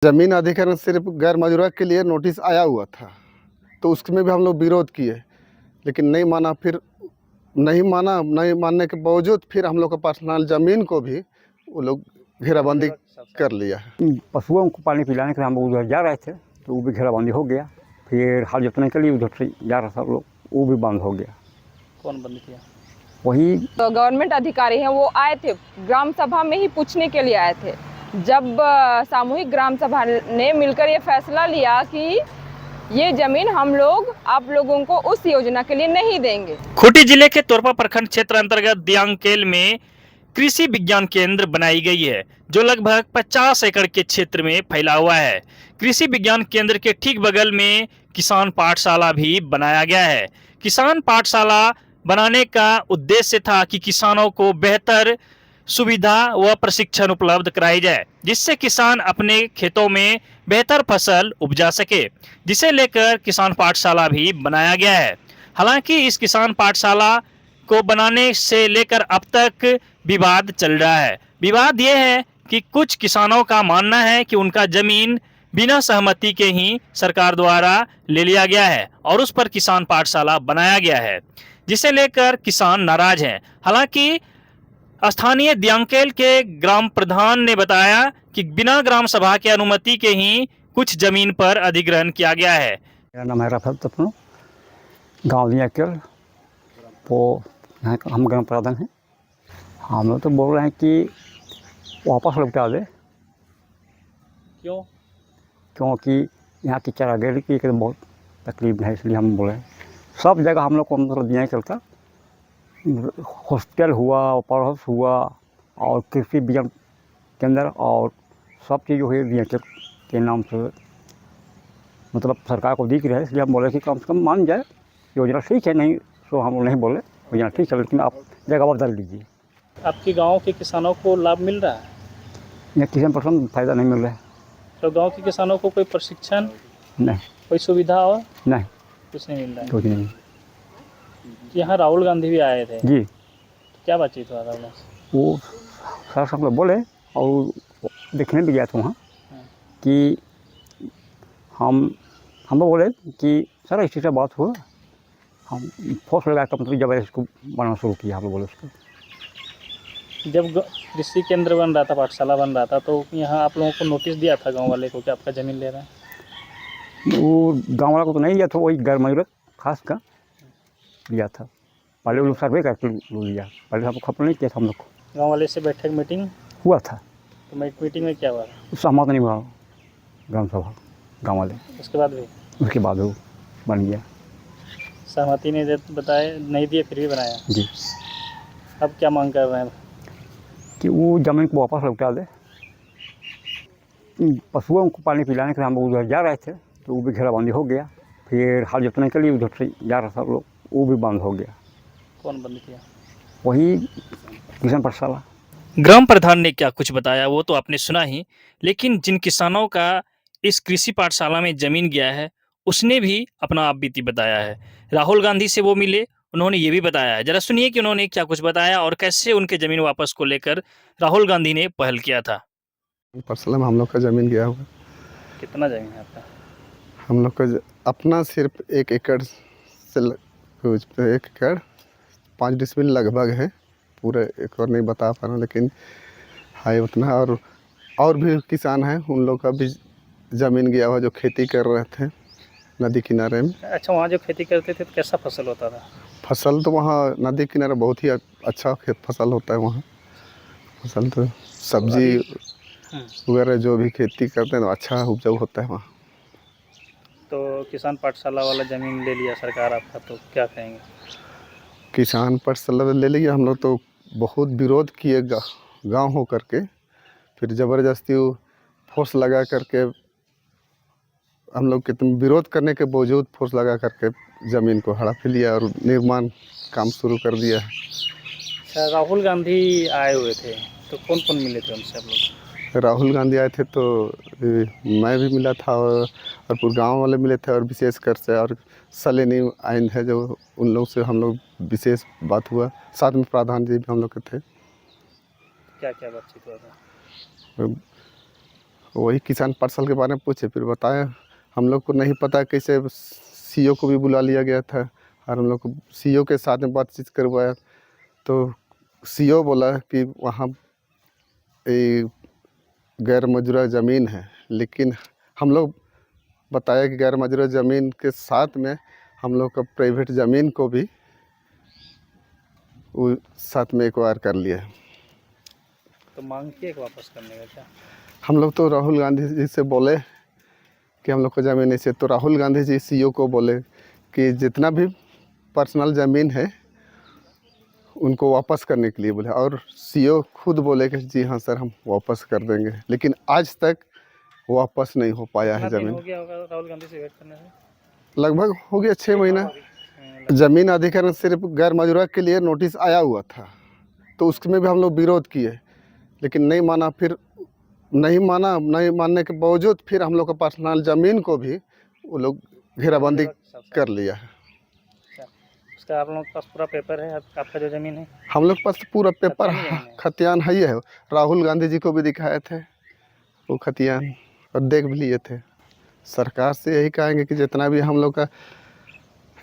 जमीन अधिग्रहण सिर्फ गैर मजरूआ के लिए नोटिस आया हुआ था, तो उसमें भी हम लोग विरोध किए, लेकिन नहीं माना। फिर नहीं मानने के बावजूद फिर हम लोग का पर्सनल ज़मीन को भी वो लोग घेराबंदी कर लिया है। पशुओं को पानी पिलाने के लिए हम लोग उधर जा रहे थे, तो वो भी घेराबंदी हो गया। फिर हाल जोतने के लिए उधर से जा रहा था लोग, वो भी बंद हो गया। कौन बंद किया? वही तो गवर्नमेंट अधिकारी हैं, वो आए थे, ग्राम सभा में ही पूछने के लिए आए थे। जब सामूहिक ग्राम सभा ने मिलकर ये फैसला लिया कि ये जमीन हम लोग आप लोगों को उस योजना के लिए नहीं देंगे। खूंटी जिले के तोरपा प्रखंड क्षेत्र अंतर्गत दियांकेल में कृषि विज्ञान केंद्र बनाई गई है, जो लगभग 50 एकड़ के क्षेत्र में फैला हुआ है। कृषि विज्ञान केंद्र के ठीक बगल में किसान पाठशाला भी बनाया गया है। किसान पाठशाला बनाने का उद्देश्य था कि किसानों को बेहतर सुविधा व प्रशिक्षण उपलब्ध कराई जाए, जिससे किसान अपने खेतों में बेहतर फसल उपजा सके, जिसे लेकर किसान पाठशाला भी बनाया गया है। हालांकि इस किसान पाठशाला को बनाने से लेकर अब तक विवाद चल रहा है। विवाद यह है कि कुछ किसानों का मानना है कि उनका जमीन बिना सहमति के ही सरकार द्वारा ले लिया गया है और उस पर किसान पाठशाला बनाया गया है, जिसे लेकर किसान नाराज हैं। हालांकि स्थानीय दियांकेल के ग्राम प्रधान ने बताया कि बिना ग्राम सभा की अनुमति के ही कुछ जमीन पर अधिग्रहण किया गया है। मेरा नाम है रफत तपनो, गाँव दियांकेल। वो यहाँ का हम ग्राम प्रधान हैं। हम लोग तो बोल रहे हैं कि वापस लौटा दे। क्यों? क्योंकि यहाँ की चारागाही की बहुत तकलीफ है, इसलिए हम बोले। सब जगह हम लोग को मतलब दियांकेल का हॉस्पिटल हुआ, पावर हाउस हुआ और कृषि विज्ञान केंद्र और सब चीज़ हुई दियांकेल के नाम से, मतलब सरकार को दिख रहा है। इसलिए हम बोले कि कम से कम मान जाए, योजना ठीक है। नहीं तो हम नहीं बोले योजना ठीक है, लेकिन आप जगह बदल लीजिए। आपके गांव के किसानों को लाभ मिल रहा है? यहाँ किसी परसेंट फ़ायदा नहीं मिल रहा है। तो गांव के किसानों को कोई प्रशिक्षण, नहीं, कोई सुविधा और नहीं, कुछ नहीं मिल रहा है? कुछ नहीं यहाँ राहुल गांधी भी आए थे जी। तो क्या बातचीत हुआ राहुल से? वो सर सब लोग बोले और देखने भी गया था वहाँ कि हम लोग बोले कि सर इसी से बात हुआ, हम फोर्स लगा कर मतलब जब इसको बनाना शुरू किया। हम लोग बोले उसको जब कृषि केंद्र बन रहा था, पाठशाला बन रहा था, तो यहाँ आप लोगों को नोटिस दिया था गांव वाले को कि आपका ज़मीन ले रहा है? वो गाँव वाला को तो नहीं दिया था, वही गैर मजरूत खास का लिया था। पहले वो लोग सर्वे करके लिया, पहले हमको खबर नहीं किया था। हम लोग को गाँव वाले से बैठक मीटिंग हुआ था, तो मीटिंग में क्या हुआ? सहमत नहीं हुआ ग्राम सभा गाँव वाले। उसके बाद भी उसके बाद वो बन गया सहमति नहीं बताए, नहीं दिए, फिर भी बनाया जी। अब क्या मांग कर रहे हैं? कि वो ज़मीन को वापस लौटा दे। पशुओं को पानी पिलाने के लिए हम लोग उधर जा रहे थे, तो वो भी घेराबंदी हो गया। फिर हाल जोतने के लिए उधर से जा रहा था लोग, वो भी बंद हो गया। कौन बंद किया? वही किसान पाठशाला। ग्राम प्रधान ने क्या कुछ बताया वो तो आपने सुना ही, लेकिन जिन किसानों का इस कृषि पाठशाला में जमीन गया है, उसने भी अपना आप बीती बताया है। राहुल गांधी से वो मिले, उन्होंने ये भी बताया है। जरा सुनिए कि उन्होंने क्या कुछ बताया और कैसे उनके जमीन वापस को लेकर राहुल गांधी ने पहल किया था। पाठशाला में हम लोग का ज़मीन गया हुआ। कितना जमीन है आपका? हम लोग का अपना सिर्फ 1 एकड़ से 1 एकड़ 5 डिसमिल लगभग है। पूरे एक और नहीं बता पा रहा हूँ, लेकिन है उतना। और भी किसान हैं, उन लोग का भी ज़मीन गया हुआ जो खेती कर रहे थे नदी किनारे में। अच्छा, वहाँ जो खेती करते थे तो कैसा फसल होता था? फसल तो वहाँ नदी किनारे बहुत ही अच्छा फसल होता है। वहाँ फसल तो सब्जी वगैरह जो भी खेती करते हैं तो अच्छा उपजाऊ होता है वहाँ। तो किसान पाठशाला वाला ज़मीन ले लिया सरकार आपका, तो क्या कहेंगे? किसान पाठशाला ले लिया, हम लोग तो बहुत विरोध किए गांव हो करके। फिर ज़बरदस्ती फोर्स लगा करके हम लोग के विरोध करने के बावजूद फोर्स लगा करके ज़मीन को हड़प लिया और निर्माण काम शुरू कर दिया है। अच्छा, राहुल गांधी आए हुए थे तो कौन कौन मिले थे उनसे आप लोग? राहुल गांधी आए थे तो मैं भी मिला था और पूरे गांव वाले मिले थे, और विशेष कर से और सलेनी आइन है जो उन लोग से हम लोग विशेष बात हुआ। साथ में प्रधान जी भी हम लोग के थे। क्या क्या बातचीत हुआ था? वही किसान पार्सल के बारे में पूछे, फिर बताया हम लोग को नहीं पता कैसे, सीईओ को भी बुला लिया गया था और हम लोग को सीईओ के साथ में बातचीत करवाया, तो सीईओ बोला कि वहाँ गैर मजरूआ ज़मीन है, लेकिन हम लोग बताया कि गैर मजरूआ ज़मीन के साथ में हम लोग का प्राइवेट ज़मीन को भी वो साथ में एक्वायर कर लिया है। तो मांग किए वापस करने का क्या? हम लोग तो राहुल गांधी जी से बोले कि हम लोग को ज़मीन ऐसे, तो राहुल गांधी जी सीईओ को बोले कि जितना भी पर्सनल ज़मीन है उनको वापस करने के लिए बोले, और सीईओ खुद बोले कि जी हाँ सर हम वापस कर देंगे, लेकिन आज तक वापस नहीं हो पाया है ज़मीन। हो गया होगा राहुल गांधी से वेट करने से? लगभग हो गया 6 महीना। ज़मीन अधिग्रहण सिर्फ गैर मजरूआ के लिए नोटिस आया हुआ था, तो उसमें भी हम लोग विरोध किए, लेकिन नहीं माना। फिर नहीं मानने के बावजूद फिर हम लोग का पर्सनल ज़मीन को भी वो लोग घेराबंदी कर लिया है। उसका आप लोगों के पास पूरा पेपर है? आपका जो ज़मीन है हम लोग के पास पूरा पेपर खतियान है ही है। राहुल गांधी जी को भी दिखाए थे वो खतियान और देख भी लिए थे। सरकार से यही कहेंगे कि जितना भी हम लोग का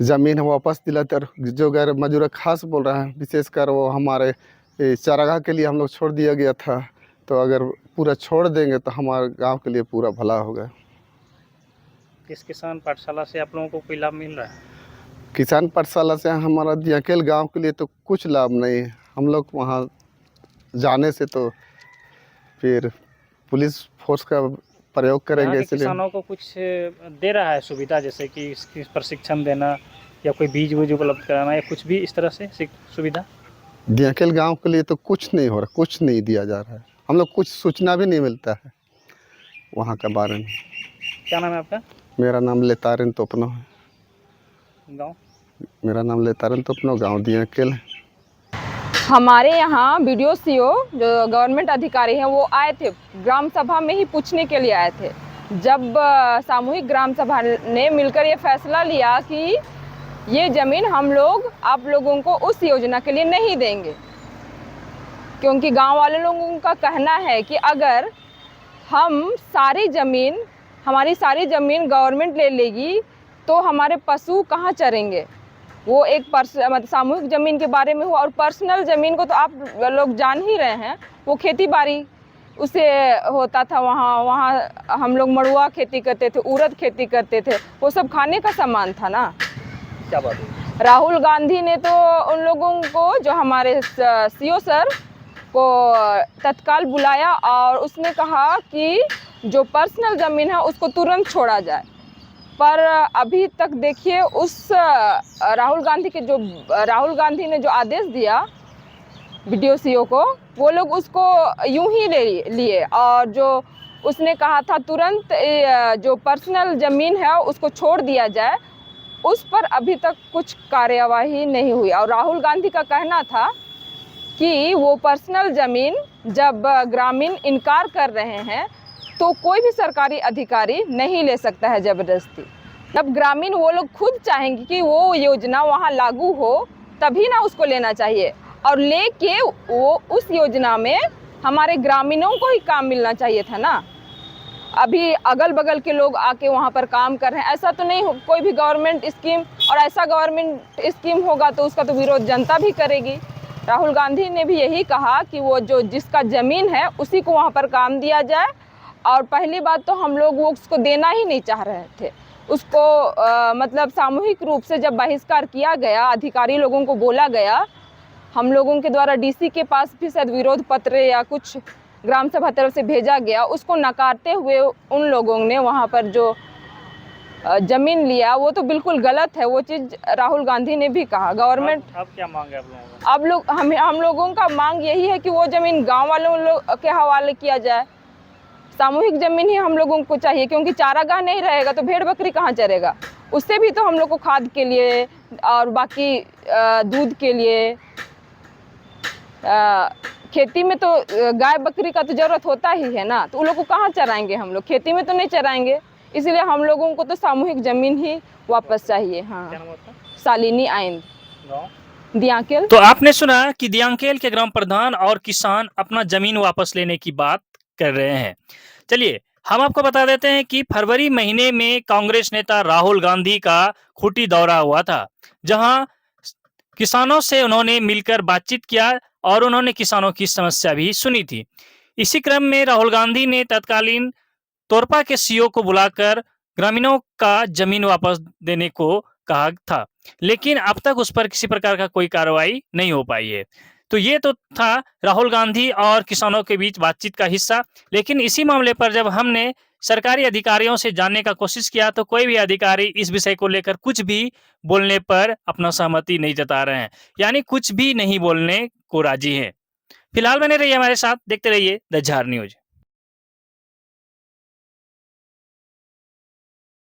ज़मीन है वापस दिलाते, और जो गैर मजरूआ खास बोल रहा है, विशेषकर वो हमारे चारागाह के लिए हम लोग छोड़ दिया गया था, तो अगर पूरा छोड़ देंगे तो हमारे गांव के लिए पूरा भला होगा। किस किसान पाठशाला से आप लोगों को कोई लाभ मिल रहा है? किसान पाठशाला से हमारा दियाकेल गांव के लिए तो कुछ लाभ नहीं है। हम लोग वहां जाने से तो फिर पुलिस फोर्स का प्रयोग करेंगे, इसलिए किसानों को कुछ दे रहा है सुविधा, जैसे कि इसकी प्रशिक्षण देना या कोई बीज वूज उपलब्ध कराना या कुछ भी इस तरह से सुविधा? दियाकेल गांव के लिए तो कुछ नहीं हो रहा, कुछ नहीं दिया जा रहा है। हम लोग कुछ सूचना भी नहीं मिलता है वहाँ के बारे में। क्या नाम है आपका? मेरा नाम लेतारन तोपनो है। गाँव? मेरा नाम लेतारन तोपनो, गांव दियाकेल है। हमारे यहाँ बीडीओ सीओ जो गवर्नमेंट अधिकारी हैं वो आए थे, ग्राम सभा में ही पूछने के लिए आए थे। जब सामूहिक ग्राम सभा ने मिलकर ये फैसला लिया कि ये ज़मीन हम लोग आप लोगों को उस योजना के लिए नहीं देंगे, क्योंकि गांव वाले लोगों का कहना है कि अगर हमारी सारी ज़मीन गवर्नमेंट ले लेगी तो हमारे पशु कहाँ चरेंगे। वो एक मतलब सामूहिक ज़मीन के बारे में हुआ, और पर्सनल ज़मीन को तो आप लोग जान ही रहे हैं, वो खेती बाड़ी उसे होता था। वहाँ हम लोग मड़ुआ खेती करते थे, उड़द खेती करते थे, वो सब खाने का सामान था ना। क्या बात है? राहुल गांधी ने तो उन लोगों को, जो हमारे सीईओ सर को तत्काल बुलाया और उसने कहा कि जो पर्सनल ज़मीन है उसको तुरंत छोड़ा जाए। पर अभी तक देखिए उस राहुल गांधी ने जो आदेश दिया बीडीओ सीईओ को, वो लोग उसको यूं ही ले लिए, और जो उसने कहा था तुरंत जो पर्सनल ज़मीन है उसको छोड़ दिया जाए, उस पर अभी तक कुछ कार्यवाही नहीं हुई। और राहुल गांधी का कहना था कि वो पर्सनल ज़मीन जब ग्रामीण इनकार कर रहे हैं तो कोई भी सरकारी अधिकारी नहीं ले सकता है ज़बरदस्ती। जब ग्रामीण वो लोग खुद चाहेंगे कि वो योजना वहाँ लागू हो, तभी ना उसको लेना चाहिए, और लेके वो उस योजना में हमारे ग्रामीणों को ही काम मिलना चाहिए था ना। अभी अगल बगल के लोग आके वहाँ पर काम कर रहे हैं, ऐसा तो नहीं हो कोई भी गवर्नमेंट स्कीम, और ऐसा गवर्नमेंट स्कीम होगा तो उसका तो विरोध जनता भी करेगी। राहुल गांधी ने भी यही कहा कि वो जो जिसका ज़मीन है उसी को वहाँ पर काम दिया जाए, और पहली बात तो हम लोग वो उसको देना ही नहीं चाह रहे थे उसको। मतलब सामूहिक रूप से जब बहिष्कार किया गया, अधिकारी लोगों को बोला गया, हम लोगों के द्वारा डीसी के पास भी शायद विरोध पत्र या कुछ ग्राम सभा तरफ से भेजा गया, उसको नकारते हुए उन लोगों ने वहाँ पर जो ज़मीन लिया वो तो बिल्कुल गलत है। वो चीज़ राहुल गांधी ने भी कहा। गवर्नमेंट अब क्या मांग है आप लोगों का? हम लोगों का मांग यही है कि वो ज़मीन गांव वालों के हवाले किया जाए। सामूहिक ज़मीन ही हम लोगों को चाहिए, क्योंकि चारागाह नहीं रहेगा तो भेड़ बकरी कहाँ चरेगा। उससे भी तो हम लोग को खाद के लिए और बाकी दूध के लिए, खेती में तो गाय बकरी का तो ज़रूरत होता ही है ना, तो उन लोग को कहाँ चराएंगे हम लोग, खेती में तो नहीं चराएंगे। इसलिए हम लोगों को तो सामूहिक ज़मीन ही वापस चाहिए। हाँ, शालिनी आइंद, दियाकेल। तो आपने सुना कि दियाकेल के ग्राम प्रधान और किसान अपना जमीन वापस लेने की बात कर रहे हैं। चलिए हम आपको बता देते हैं कि फरवरी महीने में कांग्रेस नेता राहुल गांधी का खूंटी दौरा हुआ था, जहां किसानों से उन्होंने मिलकर बातचीत किया और उन्होंने किसानों की समस्या भी सुनी थी। इसी क्रम में राहुल गांधी ने तत्कालीन तोरपा के सीईओ को बुलाकर ग्रामीणों का जमीन वापस देने को कहा था, लेकिन अब तक उस पर किसी प्रकार का कोई कार्रवाई नहीं हो पाई है। तो ये तो था राहुल गांधी और किसानों के बीच बातचीत का हिस्सा। लेकिन इसी मामले पर जब हमने सरकारी अधिकारियों से जानने का कोशिश किया तो कोई भी अधिकारी इस विषय को लेकर कुछ भी बोलने पर अपना सहमति नहीं जता रहे हैं, यानी कुछ भी नहीं बोलने को राजी हैं। फिलहाल बने रहिए हमारे साथ, देखते रहिए द झार न्यूज।